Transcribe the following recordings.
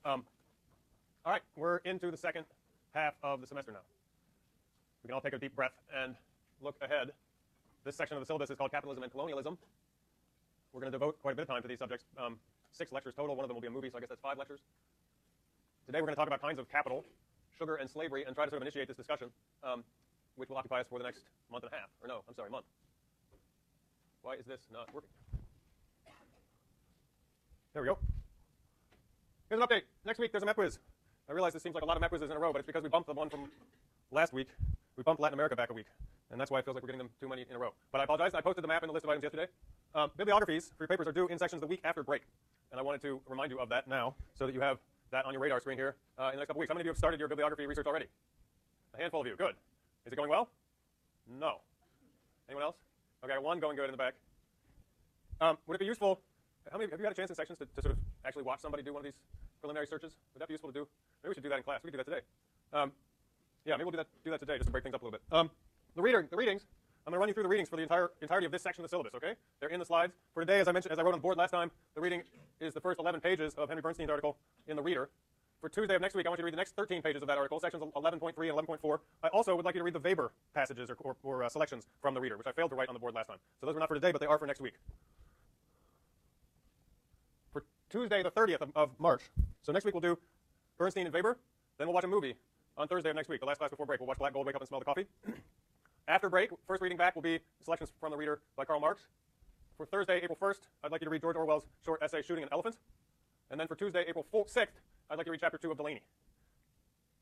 All right, we're into the second half of the semester now. We can all take a deep breath and look ahead. This section of the syllabus is called Capitalism and Colonialism. We're going to devote quite a bit of time to these subjects. 6 lectures total. One of them will be a movie, so I guess that's 5 lectures. Today we're going to talk about kinds of capital, sugar, and slavery, and try to sort of initiate this discussion, which will occupy us for the next month and a half. Or no, I'm sorry, month. Why is this not working? There we go. Here's an update. Next week there's a MEP quiz. I realize this seems like a lot of MEP quizzes in a row, but it's because we bumped the one from last week. We bumped Latin America back a week, and that's why it feels like we're getting them too many in a row. But I apologize. I posted the map in the list of items yesterday. Bibliographies for your papers are due in sections the week after break, and I wanted to remind you of that now so that you have that on your radar screen here in the next couple weeks. How many of you have started your bibliography research already? A handful of you. Good. Is it going well? No. Anyone else? Okay, one going good in the back. Would it be useful? How many have you had a chance in sections to sort of actually watch somebody do one of these preliminary searches? Would that be useful to do? Maybe we should do that in class. We could do that today. Yeah, maybe we'll do that today just to break things up a little bit. The readings. I'm going to run you through the readings for the entirety of this section of the syllabus. Okay? They're in the slides. For today, as I mentioned, as I wrote on the board last time, the reading is the first 11 pages of Henry Bernstein's article in the Reader. For Tuesday of next week, I want you to read the next 13 pages of that article, sections 11.3 and 11.4. I also would like you to read the Weber passages or selections from the Reader, which I failed to write on the board last time. So those are not for today, but they are for next week. For Tuesday, the 30th of March. So next week we'll do Bernstein and Weber. Then we'll watch a movie on Thursday of next week, the last class before break. We'll watch Black Gold, Wake Up and Smell the Coffee. After break, first reading back will be selections from the Reader by Karl Marx. For Thursday, April 1st, I'd like you to read George Orwell's short essay, Shooting an Elephant. And then for Tuesday, April 6th, I'd like you to read Chapter 2 of Delaney.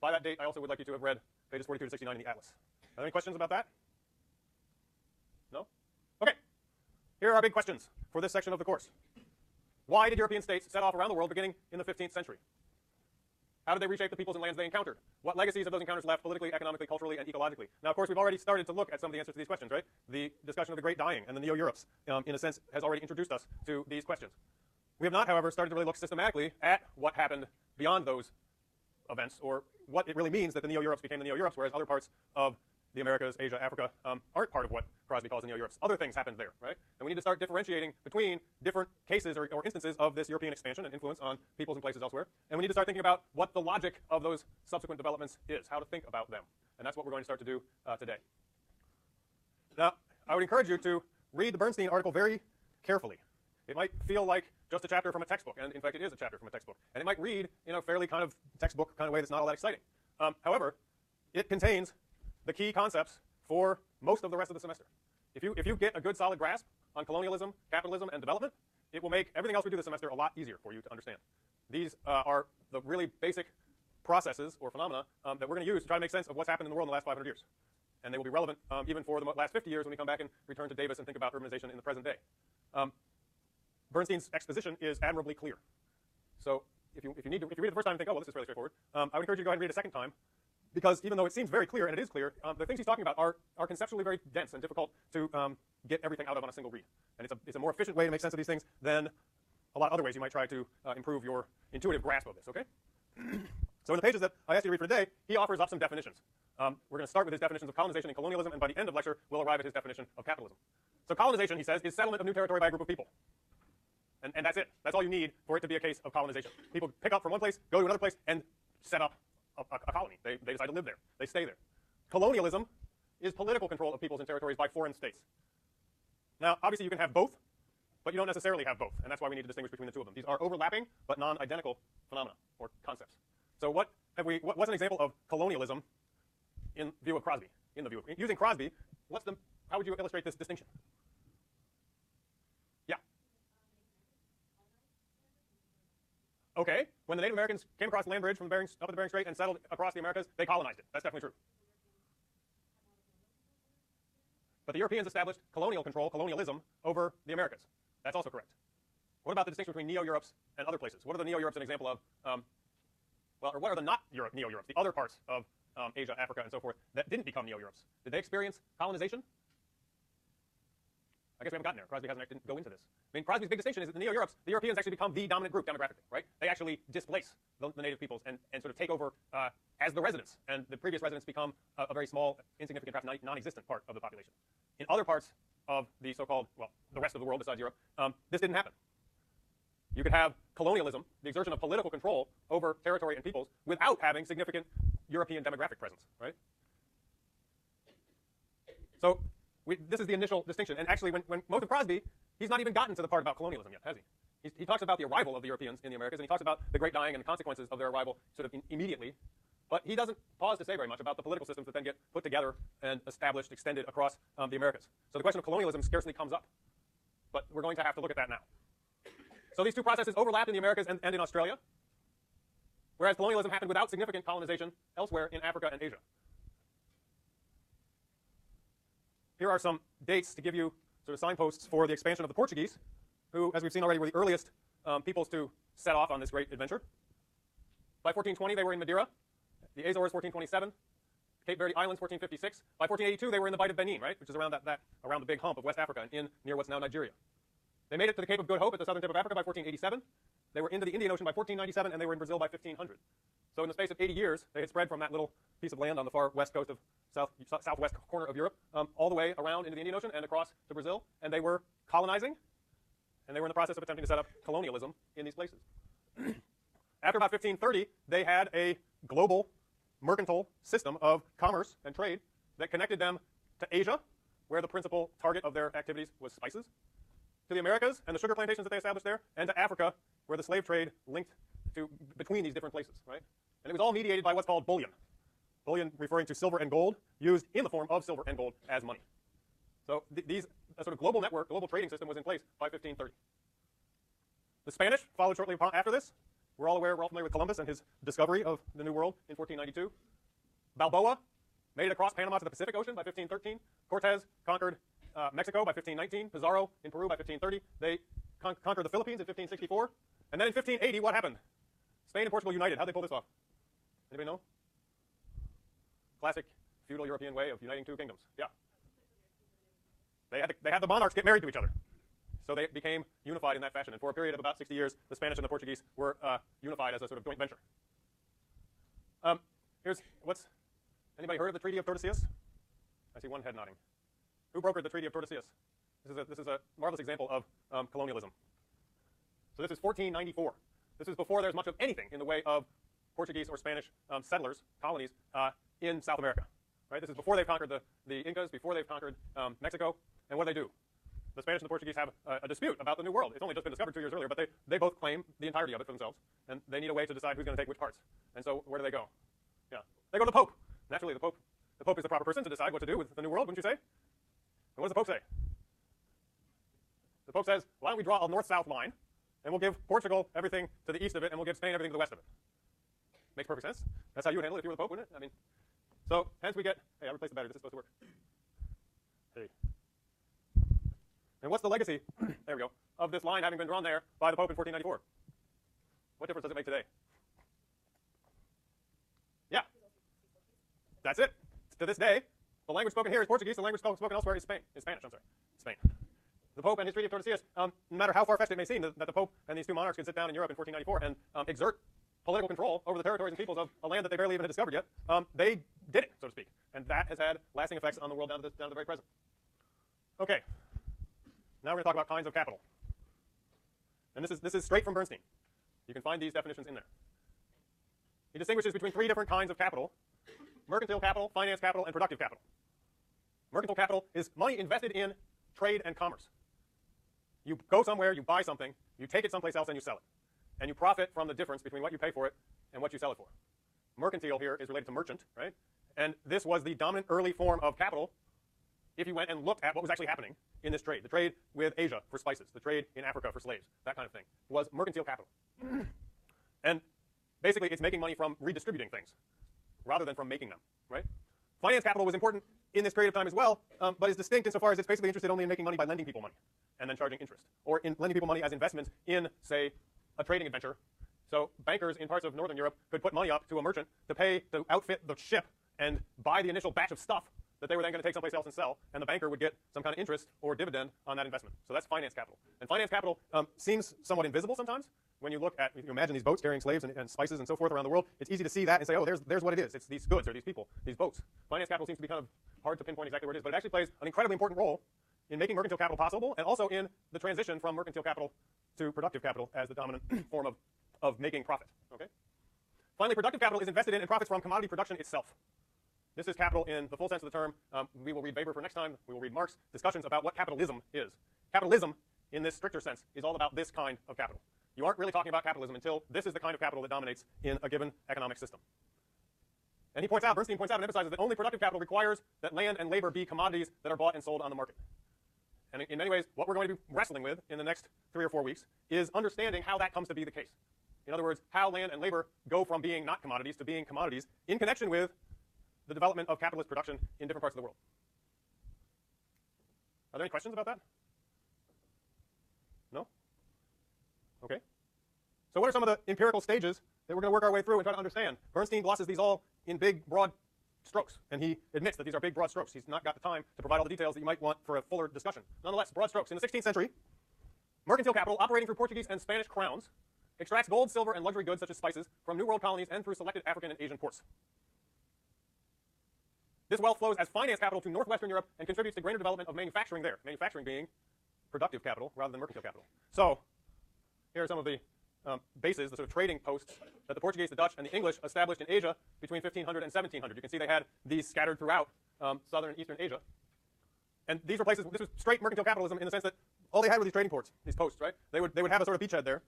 By that date, I also would like you to have read pages 42 to 69 in the Atlas. Are there any questions about that? No? Okay. Here are our big questions for this section of the course. Why did European states set off around the world beginning in the 15th century? How did they reshape the peoples and lands they encountered? What legacies of those encounters left politically, economically, culturally, and ecologically? Now, of course, we've already started to look at some of the answers to these questions, right? The discussion of the Great Dying and the Neo-Europes, in a sense, has already introduced us to these questions. We have not, however, started to really look systematically at what happened beyond those events, or what it really means that the Neo-Europes became the Neo-Europes, whereas other parts of the Americas, Asia, Africa, aren't part of what Crosby calls the Neo-Europes. Other things happened there, right? And we need to start differentiating between different cases or instances of this European expansion and influence on peoples and places elsewhere. And we need to start thinking about what the logic of those subsequent developments is, how to think about them. And that's what we're going to start to do today. Now, I would encourage you to read the Bernstein article very carefully. It might feel like just a chapter from a textbook, and in fact it is a chapter from a textbook. And it might read in a fairly kind of textbook kind of way that's not all that exciting. However, it contains the key concepts for most of the rest of the semester. If you get a good solid grasp on colonialism, capitalism, and development, it will make everything else we do this semester a lot easier for you to understand. These are the really basic processes or phenomena that we're going to use to try to make sense of what's happened in the world in the last 500 years. And they will be relevant even for the last 50 years when we come back and return to Davis and think about urbanization in the present day. Bernstein's exposition is admirably clear. So if you read it the first time and think, oh, well, this is fairly straightforward, I would encourage you to go ahead and read it a second time, because even though it seems very clear, and it is clear, the things he's talking about are conceptually very dense and difficult to get everything out of on a single read. And it's a more efficient way to make sense of these things than a lot of other ways you might try to improve your intuitive grasp of this, okay? So in the pages that I asked you to read for today, he offers up some definitions. We're going to start with his definitions of colonization and colonialism, and by the end of the lecture, we'll arrive at his definition of capitalism. So colonization, he says, is settlement of new territory by a group of people. And that's it. That's all you need for it to be a case of colonization. People pick up from one place, go to another place, and set up a colony. They decide to live there. They stay there. Colonialism is political control of peoples and territories by foreign states. Now, obviously, you can have both, but you don't necessarily have both, and that's why we need to distinguish between the two of them. These are overlapping but non-identical phenomena or concepts. So what's an example of colonialism in view of Crosby? Using Crosby, how would you illustrate this distinction? Yeah. Okay, when the Native Americans came across the land bridge from up at the Bering Strait and settled across the Americas, they colonized it. That's definitely true. But the Europeans established colonial control, colonialism, over the Americas. That's also correct. What about the distinction between Neo-Europes and other places? What are the Neo-Europes an example of? Or what are the not Neo-Europes, the other parts of Asia, Africa, and so forth that didn't become Neo-Europes? Did they experience colonization? I guess we haven't gotten there. Crosby didn't go into this. I mean, Crosby's big distinction is that the Neo-Europes, the Europeans actually become the dominant group demographically, right? They actually displace the native peoples and sort of take over as the residents, and the previous residents become a very small, insignificant, perhaps non-existent part of the population. In other parts of the so-called, well, the rest of the world besides Europe, this didn't happen. You could have colonialism, the exertion of political control over territory and peoples, without having significant European demographic presence, right? So this is the initial distinction. And actually, when Moses Crosby, he's not even gotten to the part about colonialism yet, has he? He talks about the arrival of the Europeans in the Americas, and he talks about the Great Dying and the consequences of their arrival sort of immediately. But he doesn't pause to say very much about the political systems that then get put together and established, extended across the Americas. So the question of colonialism scarcely comes up. But we're going to have to look at that now. So these two processes overlapped in the Americas and in Australia, whereas colonialism happened without significant colonization elsewhere in Africa and Asia. Here are some dates to give you sort of signposts for the expansion of the Portuguese, who, as we've seen already, were the earliest peoples to set off on this great adventure. By 1420, they were in Madeira, the Azores 1427, Cape Verde Islands 1456. By 1482, they were in the Bight of Benin, right, which is around around the big hump of West Africa and near what's now Nigeria. They made it to the Cape of Good Hope at the southern tip of Africa by 1487. They were into the Indian Ocean by 1497, and they were in Brazil by 1500. So in the space of 80 years, they had spread from that little piece of land on the far west coast of southwest corner of Europe all the way around into the Indian Ocean and across to Brazil, and they were colonizing, and they were in the process of attempting to set up colonialism in these places. After about 1530, they had a global mercantile system of commerce and trade that connected them to Asia, where the principal target of their activities was spices, to the Americas and the sugar plantations that they established there, and to Africa, where the slave trade linked to between these different places, right? And it was all mediated by what's called bullion. Bullion referring to silver and gold, used in the form of silver and gold as money. So a sort of global network, global trading system was in place by 1530. The Spanish followed shortly after this. We're all familiar with Columbus and his discovery of the New World in 1492. Balboa made it across Panama to the Pacific Ocean by 1513. Cortez conquered Mexico by 1519. Pizarro in Peru by 1530. They conquered the Philippines in 1564. And then in 1580, what happened? Spain and Portugal united. How did they pull this off? Anybody know? Classic feudal European way of uniting two kingdoms. Yeah. They had the monarchs get married to each other. So they became unified in that fashion. And for a period of about 60 years, the Spanish and the Portuguese were unified as a sort of joint venture. Anybody heard of the Treaty of Tordesillas? I see one head nodding. Who brokered the Treaty of Tordesillas? This is a marvelous example of colonialism. So this is 1494. This is before there's much of anything in the way of Portuguese or Spanish settlers, colonies, in South America. Right? This is before they've conquered the Incas, before they've conquered Mexico. And what do they do? The Spanish and the Portuguese have a dispute about the New World. It's only just been discovered 2 years earlier, but they both claim the entirety of it for themselves, and they need a way to decide who's going to take which parts. And so where do they go? Yeah, they go to the Pope. Naturally, the Pope is the proper person to decide what to do with the New World, wouldn't you say? And what does the Pope say? The Pope says, why don't we draw a north-south line, and we'll give Portugal everything to the east of it, and we'll give Spain everything to the west of it. Makes perfect sense. That's how you would handle it if you were the Pope, wouldn't it? I mean, so hence we get, hey, I replaced the battery. This is supposed to work. Hey. And what's the legacy, there we go, of this line having been drawn there by the Pope in 1494? What difference does it make today? Yeah. That's it. To this day, the language spoken here is Portuguese. The language spoken elsewhere is Spanish. Spain. The Pope and his Treaty of Tordesillas, no matter how far-fetched it may seem that the Pope and these two monarchs could sit down in Europe in 1494 and exert political control over the territories and peoples of a land that they barely even had discovered yet, they did it, so to speak. And that has had lasting effects on the world down to the very present. Okay. Now we're going to talk about kinds of capital. And this is straight from Bernstein. You can find these definitions in there. He distinguishes between 3 different kinds of capital: mercantile capital, finance capital, and productive capital. Mercantile capital is money invested in trade and commerce. You go somewhere, you buy something, you take it someplace else, and you sell it. And you profit from the difference between what you pay for it and what you sell it for. Mercantile here is related to merchant, right? And this was the dominant early form of capital if you went and looked at what was actually happening in this trade. The trade with Asia for spices, the trade in Africa for slaves, that kind of thing, was mercantile capital. And basically, it's making money from redistributing things rather than from making them, right? Finance capital was important in this period of time as well, but is distinct insofar as it's basically interested only in making money by lending people money and then charging interest, or in lending people money as investments in, say, a trading adventure. So bankers in parts of Northern Europe could put money up to a merchant to outfit the ship and buy the initial batch of stuff that they were then going to take someplace else and sell, and the banker would get some kind of interest or dividend on that investment. So that's finance capital. And finance capital seems somewhat invisible sometimes. When you look at, you imagine these boats carrying slaves and spices and so forth around the world, it's easy to see that and say, oh, there's what it is. It's these goods or these people, these boats. Finance capital seems to be kind of hard to pinpoint exactly where it is, but it actually plays an incredibly important role in making mercantile capital possible, and also in the transition from mercantile capital to productive capital as the dominant form of making profit. Okay? Finally, productive capital is invested in and profits from commodity production itself. This is capital in the full sense of the term. We will read Weber for next time. We will read Marx, discussions about what capitalism is. Capitalism, in this stricter sense, is all about this kind of capital. You aren't really talking about capitalism until this is the kind of capital that dominates in a given economic system. And Bernstein points out and emphasizes that only productive capital requires that land and labor be commodities that are bought and sold on the market. And in many ways, what we're going to be wrestling with in the next 3 or 4 weeks is understanding how that comes to be the case. In other words, how land and labor go from being not commodities to being commodities in connection with the development of capitalist production in different parts of the world. Are there any questions about that? No? Okay. So what are some of the empirical stages that we're going to work our way through and try to understand? Bernstein glosses these all in big, broad strokes, and he admits that these are big, broad strokes. He's not got the time to provide all the details that you might want for a fuller discussion. Nonetheless, broad strokes. In the 16th century, mercantile capital operating through Portuguese and Spanish crowns extracts gold, silver, and luxury goods such as spices from New World colonies and through selected African and Asian ports. This wealth flows as finance capital to northwestern Europe and contributes to greater development of manufacturing there, manufacturing being productive capital rather than mercantile capital. So here are some of the bases, the sort of trading posts that the Portuguese, the Dutch, and the English established in Asia between 1500 and 1700. You can see they had these scattered throughout southern and eastern Asia. And these were places, this was straight mercantile capitalism in the sense that all they had were these trading ports, these posts, right? They would have a sort of beachhead there,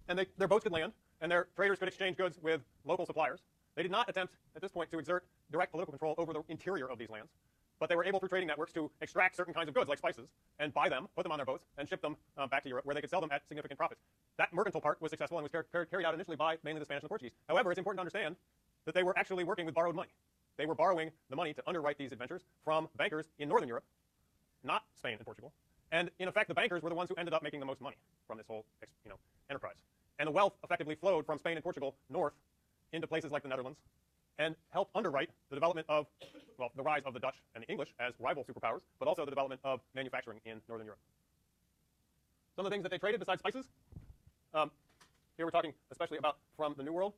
and their boats could land, and their traders could exchange goods with local suppliers. They did not attempt, at this point, to exert direct political control over the interior of these lands, but they were able, through trading networks, to extract certain kinds of goods, like spices, and buy them, put them on their boats, and ship them back to Europe, where they could sell them at significant profits. That mercantile part was successful and was carried out initially by mainly the Spanish and the Portuguese. However, it's important to understand that they were actually working with borrowed money. They were borrowing the money to underwrite these adventures from bankers in northern Europe, not Spain and Portugal. And in effect, the bankers were the ones who ended up making the most money from this whole enterprise. And the wealth effectively flowed from Spain and Portugal north into places like the Netherlands and helped underwrite the development of, well, the rise of the Dutch and the English as rival superpowers, but also the development of manufacturing in northern Europe. Some of the things that they traded besides spices, here we're talking especially about from the New World.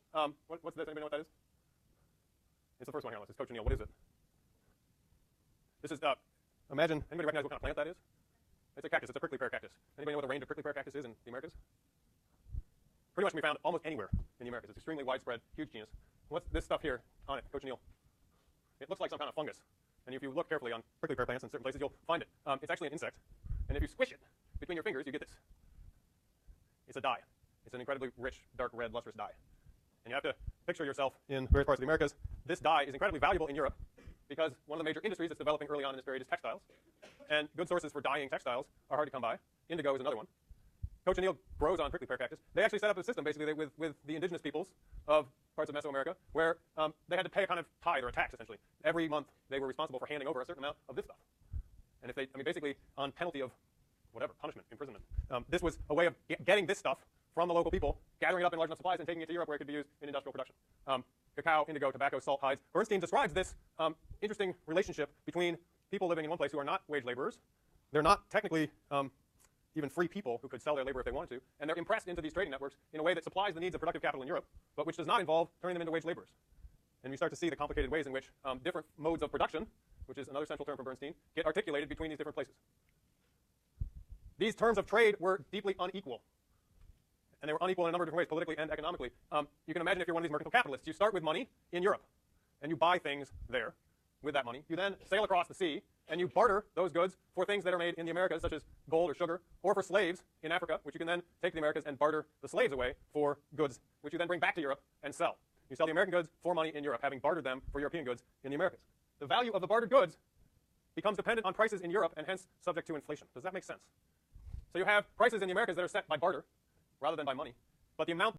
What's this? Anybody know what that is? It's the first one here on this. It's cochineal. What is it? This is, imagine, anybody recognize what kind of plant that is? It's a cactus. It's a prickly pear cactus. Anybody know what the range of prickly pear cactus is in the Americas? Pretty much can be found almost anywhere in the Americas. It's extremely widespread, huge genus. What's this stuff here on it, cochineal? It looks like some kind of fungus. And if you look carefully on prickly pear plants in certain places, you'll find it. It's actually an insect. And if you squish it between your fingers, you get this. It's a dye. It's an incredibly rich, dark red, lustrous dye. And you have to picture yourself in various parts of the Americas. This dye is incredibly valuable in Europe because one of the major industries that's developing early on in this period is textiles. And good sources for dyeing textiles are hard to come by. Indigo is another one. Cochineal grows on prickly pear cactus. They actually set up a system, basically, with the indigenous peoples of parts of Mesoamerica, where they had to pay a kind of tithe or a tax, essentially. Every month, they were responsible for handing over a certain amount of this stuff. And if they, basically, on penalty of whatever, punishment, imprisonment. This was a way of getting this stuff from the local people, gathering it up in large enough supplies, and taking it to Europe, where it could be used in industrial production. Cacao, indigo, tobacco, salt, hides. Bernstein describes this interesting relationship between people living in one place who are not wage laborers. They're not technically even free people who could sell their labor if they wanted to, and they're impressed into these trading networks in a way that supplies the needs of productive capital in Europe, but which does not involve turning them into wage laborers. And you start to see the complicated ways in which different modes of production, which is another central term for Bernstein, get articulated between these different places. These terms of trade were deeply unequal. And they were unequal in a number of different ways, politically and economically. You can imagine if you're one of these mercantile capitalists, you start with money in Europe, and you buy things there with that money. You then sail across the sea, and you barter those goods for things that are made in the Americas, such as gold or sugar, or for slaves in Africa, which you can then take to the Americas and barter the slaves away for goods, which you then bring back to Europe and sell. You sell the American goods for money in Europe, having bartered them for European goods in the Americas. The value of the bartered goods becomes dependent on prices in Europe and hence subject to inflation. Does that make sense? So you have prices in the Americas that are set by barter rather than by money, but the amount